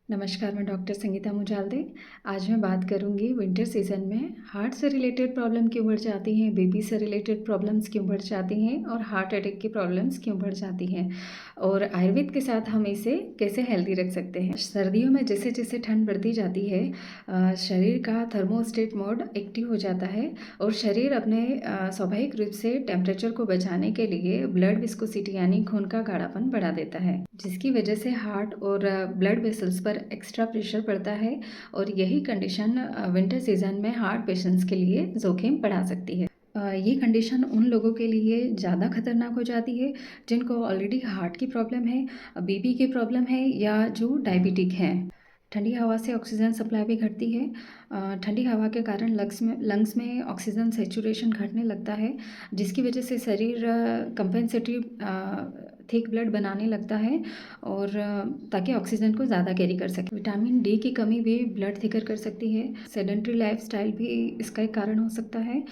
नमस्कार, मैं डॉक्टर संगीता मुजालदे। आज मैं बात करूँगी विंटर सीज़न में हार्ट से रिलेटेड प्रॉब्लम क्यों बढ़ जाती हैं, बीपी से रिलेटेड प्रॉब्लम्स क्यों बढ़ जाती हैं और हार्ट अटैक की प्रॉब्लम्स क्यों बढ़ जाती हैं और आयुर्वेद के साथ हम इसे कैसे हेल्दी रख सकते हैं। सर्दियों में जैसे-जैसे ठंड बढ़ती जाती है शरीर का थर्मोस्टेट मोड एक्टिव हो जाता है और शरीर अपने स्वाभाविक रूप से टेम्परेचर को बचाने के लिए ब्लड विस्कोसिटी यानी खून का गाढ़ापन बढ़ा देता है, जिसकी वजह से हार्ट और ब्लड वेसल्स पर एक्स्ट्रा प्रेशर पड़ता है और यही कंडीशन विंटर सीजन में हार्ट पेशेंट्स के लिए जोखिम बढ़ा सकती है। ये कंडीशन उन लोगों के लिए ज़्यादा खतरनाक हो जाती है जिनको ऑलरेडी हार्ट की प्रॉब्लम है, बीपी की प्रॉब्लम है या जो डायबिटिक हैं। ठंडी हवा से ऑक्सीजन सप्लाई भी घटती है। ठंडी हवा के कारण लंग्स में ऑक्सीजन सैचुरेशन घटने लगता है, जिसकी वजह से शरीर कंपेंसेटरी थिक ब्लड बनाने लगता है और ताकि ऑक्सीजन को ज़्यादा कैरी कर सके। विटामिन डी की कमी भी ब्लड थिकर कर सकती है। सेडेंट्री लाइफस्टाइल भी इसका एक कारण हो सकता है।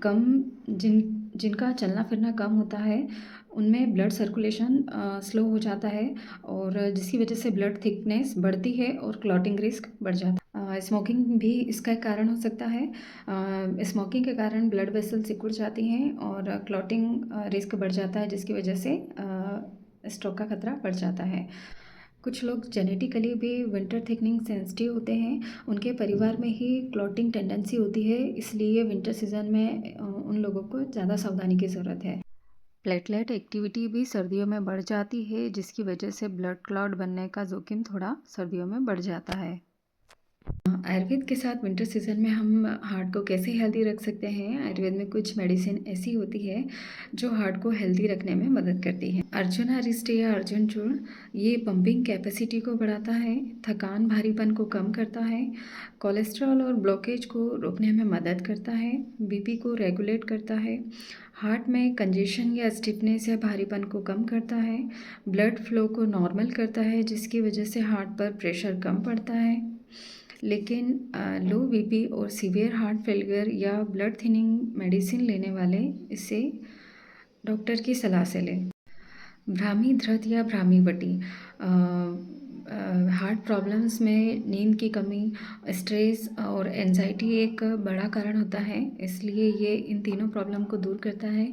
कम जिनका चलना फिरना कम होता है उनमें ब्लड सर्कुलेशन स्लो हो जाता है और जिसकी वजह से ब्लड थिकनेस बढ़ती है और क्लॉटिंग रिस्क बढ़ जाता है। स्मोकिंग भी इसका एक कारण हो सकता है। स्मोकिंग के कारण ब्लड वेसल सिकुड़ जाती हैं और क्लॉटिंग रिस्क बढ़ जाता है, जिसकी वजह से स्ट्रोक का खतरा बढ़ जाता है। कुछ लोग जेनेटिकली भी विंटर थिकनिंग सेंसिटिव होते हैं, उनके परिवार में ही क्लॉटिंग टेंडेंसी होती है, इसलिए विंटर सीजन में उन लोगों को ज़्यादा सावधानी की ज़रूरत है। प्लेटलेट एक्टिविटी भी सर्दियों में बढ़ जाती है, जिसकी वजह से ब्लड क्लॉट बनने का जोखिम थोड़ा सर्दियों में बढ़ जाता है। आयुर्वेद के साथ विंटर सीजन में हम हार्ट को कैसे हेल्दी रख सकते हैं। आयुर्वेद में कुछ मेडिसिन ऐसी होती है जो हार्ट को हेल्दी रखने में मदद करती है। अर्जुन अरिष्ट या अर्जुन चूर्ण ये पंपिंग कैपेसिटी को बढ़ाता है, थकान भारीपन को कम करता है, कोलेस्ट्रॉल और ब्लॉकेज को रोकने में मदद करता है, बीपी को रेगुलेट करता है, हार्ट में कंजेशन या स्टिफनेस या भारीपन को कम करता है, ब्लड फ्लो को नॉर्मल करता है, जिसकी वजह से हार्ट पर प्रेशर कम पड़ता है। लेकिन लो बीपी और सीवियर हार्ट फेलियर या ब्लड थिनिंग मेडिसिन लेने वाले इसे डॉक्टर की सलाह से लें। भ्रामी धृत या भ्रामी बटी हार्ट प्रॉब्लम्स में नींद की कमी, स्ट्रेस और एंजाइटी एक बड़ा कारण होता है, इसलिए ये इन तीनों प्रॉब्लम को दूर करता है।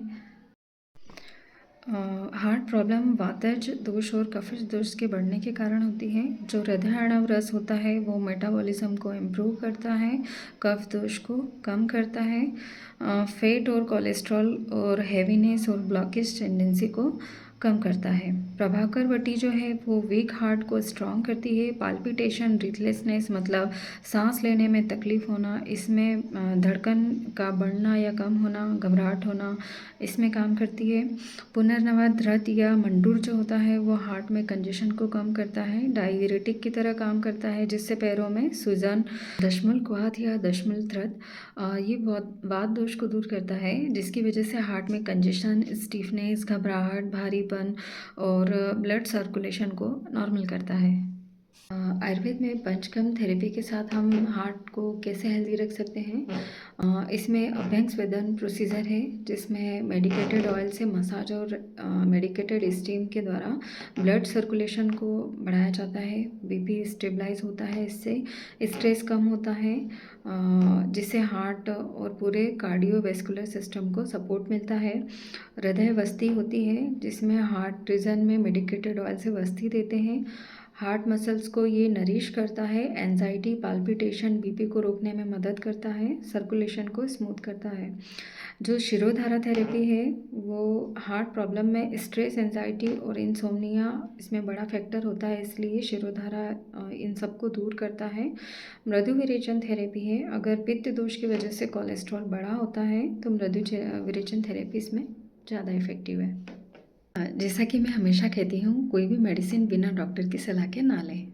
हार्ट प्रॉब्लम वातज दोष और कफज दोष के बढ़ने के कारण होती है। जो हृदयार्णव रस होता है वो मेटाबॉलिज्म को इम्प्रूव करता है, कफ दोष को कम करता है, फैट और कोलेस्ट्रॉल और हैवीनेस और ब्लॉकेज टेंडेंसी को कम करता है। प्रभाकर बटी जो है वो वीक हार्ट को स्ट्रॉन्ग करती है। पाल्पिटेशन, ब्रीथलेसनेस मतलब सांस लेने में तकलीफ होना, इसमें धड़कन का बढ़ना या कम होना, घबराहट होना, इसमें काम करती है। पुनर्नवा धृत या मंडूर जो होता है वो हार्ट में कंजेशन को कम करता है, डाययूरेटिक की तरह काम करता है, जिससे पैरों में सूजन। दशमूल क्वाथ या दशमूल धृत ये वात दोष को दूर करता है, जिसकी वजह से हार्ट में कंजेशन, स्टिफनेस, घबराहट, भारीपन और ब्लड सर्कुलेशन को नॉर्मल करता है। आयुर्वेद में पंचकर्म थेरेपी के साथ हम हार्ट को कैसे हेल्दी रख सकते हैं। इसमें अभ्यंग स्वेदन प्रोसीजर है, जिसमें मेडिकेटेड ऑयल से मसाज और मेडिकेटेड स्टीम के द्वारा ब्लड सर्कुलेशन को बढ़ाया जाता है। बीपी स्टेबलाइज होता है, इससे स्ट्रेस कम होता है, जिससे हार्ट और पूरे कार्डियोवैस्कुलर सिस्टम को सपोर्ट मिलता है। हृदय वस्ती होती है, जिसमें हार्ट रीजन में मेडिकेटेड ऑयल से वस्ती देते हैं। हार्ट मसल्स को ये नरिश करता है, एंजाइटी, पाल्पिटेशन, बीपी को रोकने में मदद करता है, सर्कुलेशन को स्मूथ करता है। जो शिरोधारा थेरेपी है वो हार्ट प्रॉब्लम में स्ट्रेस, एंजाइटी और इंसोम्निया इसमें बड़ा फैक्टर होता है, इसलिए शिरोधारा इन सब को दूर करता है। मृदु विरेचन थेरेपी है, अगर पित्त दोष की वजह से कोलेस्ट्रॉल बढ़ा होता है तो मृदु विरेचन थेरेपी इसमें ज़्यादा इफेक्टिव है। जैसा कि मैं हमेशा कहती हूँ, कोई भी मेडिसिन बिना डॉक्टर की सलाह के ना लें।